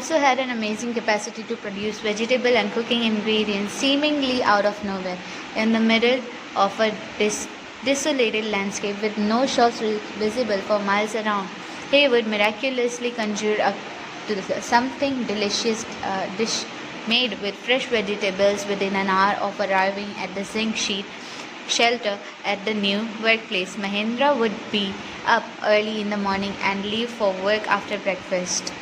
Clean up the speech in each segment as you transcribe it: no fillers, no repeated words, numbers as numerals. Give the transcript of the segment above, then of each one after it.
also had an amazing capacity to produce vegetable and cooking ingredients seemingly out of nowhere. In the middle of a desolated landscape with no shops visible for miles around, he would miraculously conjure up to something delicious dish made with fresh vegetables within an hour of arriving at the zinc sheet shelter at the new workplace. Mahendra would be up early in the morning and leave for work after breakfast,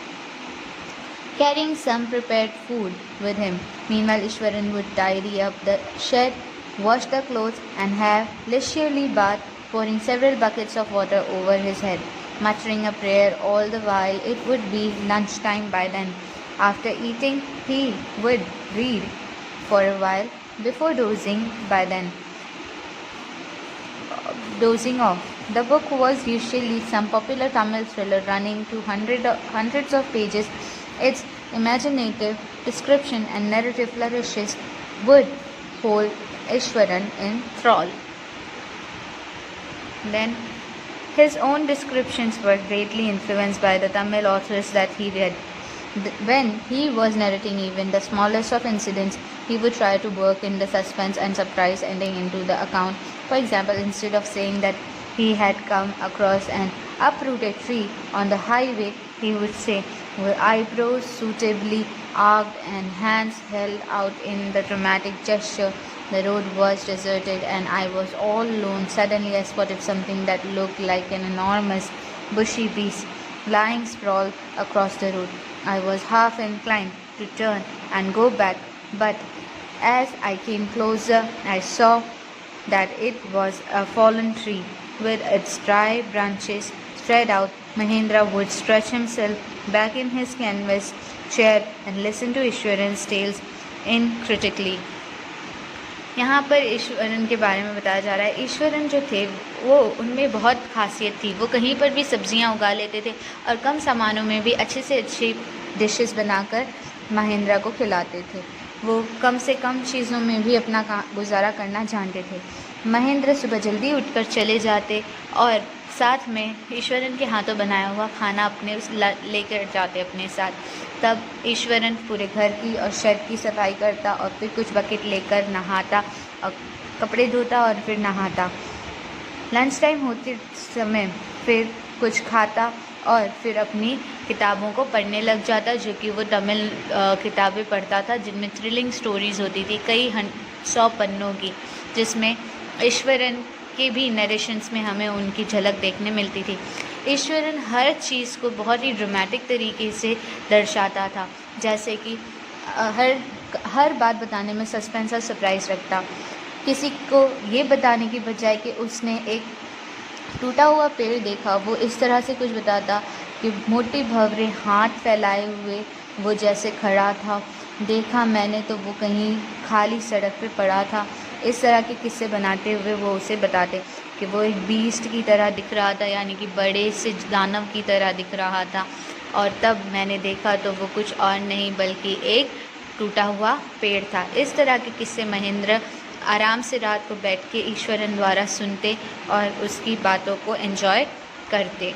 carrying some prepared food with him. Meanwhile, Ishwaran would tidy up the shed, wash the clothes, and have leisurely bath, pouring several buckets of water over his head, muttering a prayer all the while. It would be lunchtime by then. After eating, he would read for a while before dozing off. The book was usually some popular Tamil thriller running to hundreds of pages. Its imaginative description and narrative flourishes would hold Ishwaran in thrall. Then, his own descriptions were greatly influenced by the Tamil authors that he read. When he was narrating even the smallest of incidents, he would try to work in the suspense and surprise ending into the account. For example, instead of saying that he had come across an uprooted tree on the highway, he would say, with eyebrows suitably arched and hands held out in the dramatic gesture, the road was deserted and I was all alone. Suddenly I spotted something that looked like an enormous bushy beast lying sprawled across the road. I was half inclined to turn and go back, but as I came closer, I saw that it was a fallen tree with its dry branches spread out. Mahendra would stretch himself back in his canvas chair and listen to Ishwaran's tales critically. यहाँ पर ईश्वरन के बारे में बताया जा रहा है। ईश्वरन जो थे वो उनमें बहुत खासियत थी, वो कहीं पर भी सब्जियां उगा लेते थे और कम सामानों में भी अच्छे से अच्छी डिशेस बनाकर महेंद्र को खिलाते थे। वो कम से कम चीज़ों में भी अपना गुजारा करना जानते थे। महेंद्र सुबह जल्दी उठकर चले जाते और साथ में ईश्वरन के हाथों बनाया हुआ खाना अपने लेकर जाते अपने साथ। तब ईश्वरन पूरे घर की और शेड की सफाई करता और फिर कुछ बकेट लेकर नहाता और कपड़े धोता और फिर नहाता। लंच टाइम होते समय फिर कुछ खाता और फिर अपनी किताबों को पढ़ने लग जाता, जो कि वो तमिल किताबें पढ़ता था जिनमें थ्रिलिंग स्टोरीज़ होती थी कई 100 पन्नों की, जिसमें ईश्वरन के भी नरेशंस में हमें उनकी झलक देखने मिलती थी। ईश्वरन हर चीज़ को बहुत ही ड्रामेटिक तरीके से दर्शाता था, जैसे कि हर बात बताने में सस्पेंस और सरप्राइज़ रखता। किसी को ये बताने की बजाय कि उसने एक टूटा हुआ पेड़ देखा, वो इस तरह से कुछ बताता कि मोटे भंवरे हाथ फैलाए हुए वो जैसे खड़ा था, देखा मैंने तो वो कहीं खाली सड़क पे पड़ा था। इस तरह के किस्से बनाते हुए वो उसे बताते कि वो एक बीस्ट की तरह दिख रहा था, यानी कि बड़े से दानव की तरह दिख रहा था, और तब मैंने देखा तो वो कुछ और नहीं बल्कि एक टूटा हुआ पेड़ था। इस तरह के किस्से महेंद्र आराम से रात को बैठ के ईश्वरन द्वारा सुनते और उसकी बातों को एंजॉय करते।